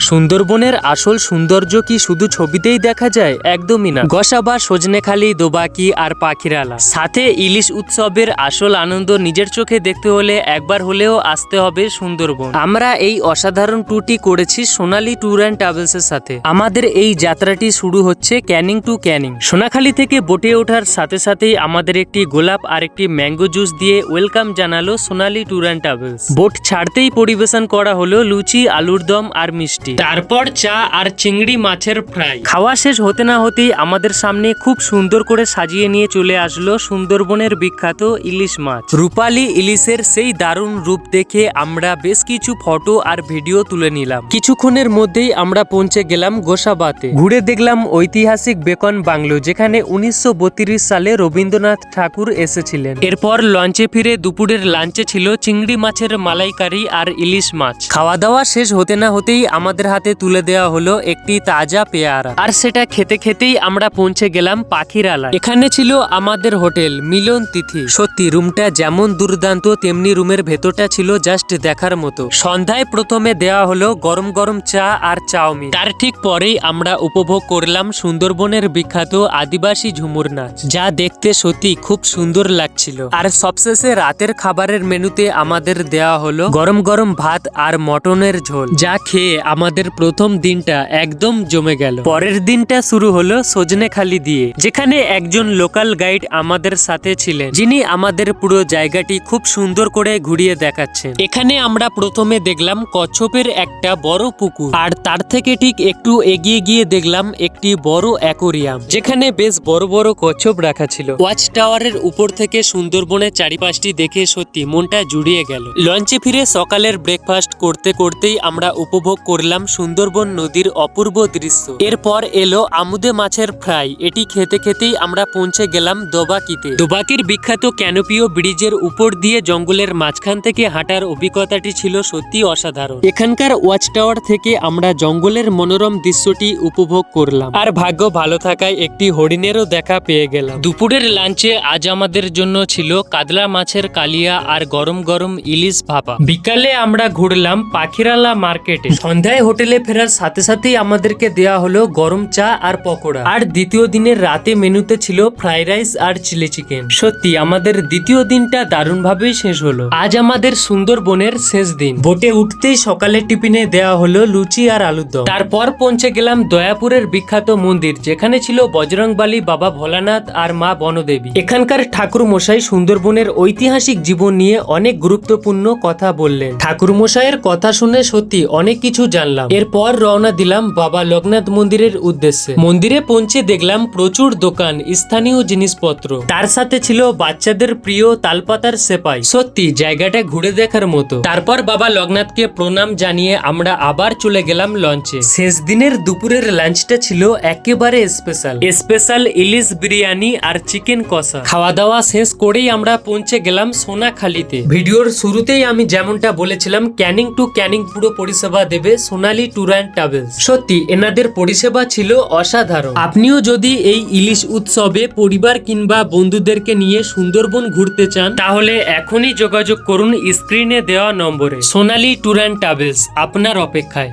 সুন্দরবনের আসল সৌন্দর্য কি শুধু ছবিতেই দেখা যায়? একদমই না। গোসাবা, সজনেখালি, দোবাকি আর পাখিরালা, সাথে ইলিশ উৎসবের আসল আনন্দ নিজের চোখে দেখতে হলে একবার হলেও আসতে হবে সুন্দরবন। আমরা এই অসাধারণ ট্যুরটি করেছি সোনালী ট্যুর অ্যান্ড ট্রাভেলস এর সাথে। আমাদের এই যাত্রাটি শুরু হচ্ছে ক্যানিং টু ক্যানিং। সোনাখালি থেকে বোটে ওঠার সাথে সাথেই আমাদের একটি গোলাপ আর একটি ম্যাঙ্গো জুস দিয়ে ওয়েলকাম জানালো সোনালী ট্যুর অ্যান্ড ট্রাভেলস। বোট ছাড়তেই পরিবেশন করা হলো লুচি, আলুর দম আর মিষ্টি, তারপর চা আর চিংড়ি মাছের ফ্রাই। খাওয়া শেষ হতে না হতেই আমাদের সামনে খুব সুন্দর করে সাজিয়ে নিয়ে চলে আসলো সুন্দরবনের বিখ্যাত ইলিশ মাছ। রূপালী ইলিশের সেই দারুণ রূপ দেখে আমরা বেশ কিছু ফটো আর ভিডিও তুলে নিলাম। কিছুক্ষণের মধ্যেই আমরা পৌঁছে গেলাম গোসাবাতে। ঘুরে দেখলাম ঐতিহাসিক বেকন বাংলো, যেখানে 1932 সালে রবীন্দ্রনাথ ঠাকুর এসেছিলেন। এরপর লঞ্চে ফিরে দুপুরের লাঞ্চে ছিল চিংড়ি মাছের মালাইকারি আর ইলিশ মাছ। খাওয়া দাওয়া শেষ হতে না হতেই আমাদের হাতে তুলে দেওয়া হলো একটি তাজা পেয়ারা, আর সেটা খেতে খেতেই আমরা পৌঁছে গেলাম পাখিরালা। এখানে ছিল আমাদের হোটেল মিলন তিথি। সত্যি রুমটা যেমন দুর্দান্ত, তেমনি রুমের ভেতরটা ছিল জাস্ট দেখার মতো। সন্ধ্যায় প্রথমে দেওয়া হলো গরম গরম চা আর চাউমিন, তার ঠিক পরেই আমরা উপভোগ করলাম সুন্দরবনের বিখ্যাত আদিবাসী ঝুমুর নাচ, যা দেখতে সত্যি খুব সুন্দর লাগছিল। আর সবশেষে রাতের খাবারের মেনুতে আমাদের দেওয়া হলো গরম গরম ভাত আর মটনের ঝোল, যা খেয়ে আমাদের প্রথম দিনটা একদম জমে গেল। পরের দিনটা শুরু হলো সজনেখালি দিয়ে, যেখানে একজন লোকাল গাইড আমাদের সাথে ছিলেন, যিনি আমাদের পুরো জায়গাটি খুব সুন্দর করে ঘুরিয়ে দেখাচ্ছেন। এখানে আমরা প্রথমে দেখলাম কচ্ছপের একটা বড় পুকুর, আর তার থেকে ঠিক একটু এগিয়ে গিয়ে দেখলাম একটি বড় অ্যাকোরিয়াম, যেখানে বেশ বড় বড় কচ্ছপ রাখা ছিল। ওয়াচ টাওয়ারের উপর থেকে সুন্দরবনের চারিপাশটি দেখে সত্যি মনটা জুড়িয়ে গেল। লঞ্চে ফিরে সকালের ব্রেকফাস্ট করতে করতেই আমরা উপভোগ করলাম সুন্দরবন নদীর অপূর্ব দৃশ্য। এরপর এলো আমুদে মাছের ফ্রাই। এটি খেতে খেতেই আমরা পৌঁছে গেলাম দোবাকিতে। দোবাকির বিখ্যাত ক্যানোপিও ব্রিজের উপর দিয়ে জঙ্গলের মাঝখান থেকে হাঁটার অভিজ্ঞতাটি ছিল সত্যি অসাধারণ। এখানকার ওয়াচ টাওয়ার থেকে আমরা জঙ্গলের মনোরম দৃশ্যটি উপভোগ করলাম, আর ভাগ্য ভালো থাকায় একটি হরিণেরও দেখা পেয়ে গেলাম। দুপুরের লাঞ্চে আজ আমাদের জন্য ছিল কাতলা মাছের কালিয়া আর গরম গরম ইলিশ ভাপা। বিকালে আমরা ঘুরলাম পাখিরালা মার্কেটে। সন্ধ্যায় হোটেলে ফেরার সাথে সাথেই আমাদেরকে দেওয়া হলো গরম চা আর পকোড়া। আর দ্বিতীয় দিনের রাতে মেনুতে ছিল ফ্রাইড রাইস আর চিলি চিকেন। সত্যি আমাদের দ্বিতীয় দিনটা দারুণ ভাবেই শেষ হলো। আজ আমাদের সুন্দরবনের শেষ দিন। বোটে উঠতেই সকালে টিফিনে দেওয়া হলো লুচি আর আলুর দম। তারপর পৌঁছে গেলাম দয়াপুরের বিখ্যাত মন্দির, যেখানে ছিল বজরংবলী, বাবা ভোলানাথ আর মা বনদেবী। এখানকার ঠাকুর মশাই সুন্দরবনের ঐতিহাসিক জীবন নিয়ে অনেক গুরুত্বপূর্ণ কথা বললেন। ঠাকুর মশাইয়ের কথা শুনে সত্যি অনেক কিছু জানলাম। এরপর রওনা দিলাম বাবা লোকনাথ মন্দিরের উদ্দেশ্যে। মন্দিরে পৌঁছে দেখলাম প্রচুর দোকান, স্থানীয় জিনিসপত্র, তার সাথে ছিল বাচ্চাদের প্রিয় তালপাতার সেপাই। সত্যি জায়গাটা ঘুরে দেখার মতো। তারপর বাবা লোকনাথকে প্রণাম জানিয়ে আমরা আবার চলে গেলাম লঞ্চে। শেষ দিনের দুপুরের লাঞ্চটা ছিল একেবারে স্পেশাল ইলিশ বিরিয়ানি আর চিকেন কষা। খাওয়া দাওয়া শেষ করেই আমরা পৌঁছে গেলাম সোনাখালিতে। ভিডিওর শুরুতেই আমি যেমনটা বলেছিলাম, ক্যানিং টু ক্যানিং পুরো পরিষেবা দেবে সোনালী ট্যুর অ্যান্ড ট্রাভেলস। সত্যি এনাদের পরিষেবা ছিল অসাধারণ। আপনিও যদি এই ইলিশ উৎসবে পরিবার কিংবা বন্ধুদেরকে নিয়ে সুন্দরবন ঘুরতে চান, তাহলে এখনই যোগাযোগ করুন স্ক্রিনে দেওয়া নম্বরে। সোনালী ট্যুর অ্যান্ড ট্রাভেলস আপনার অপেক্ষায়।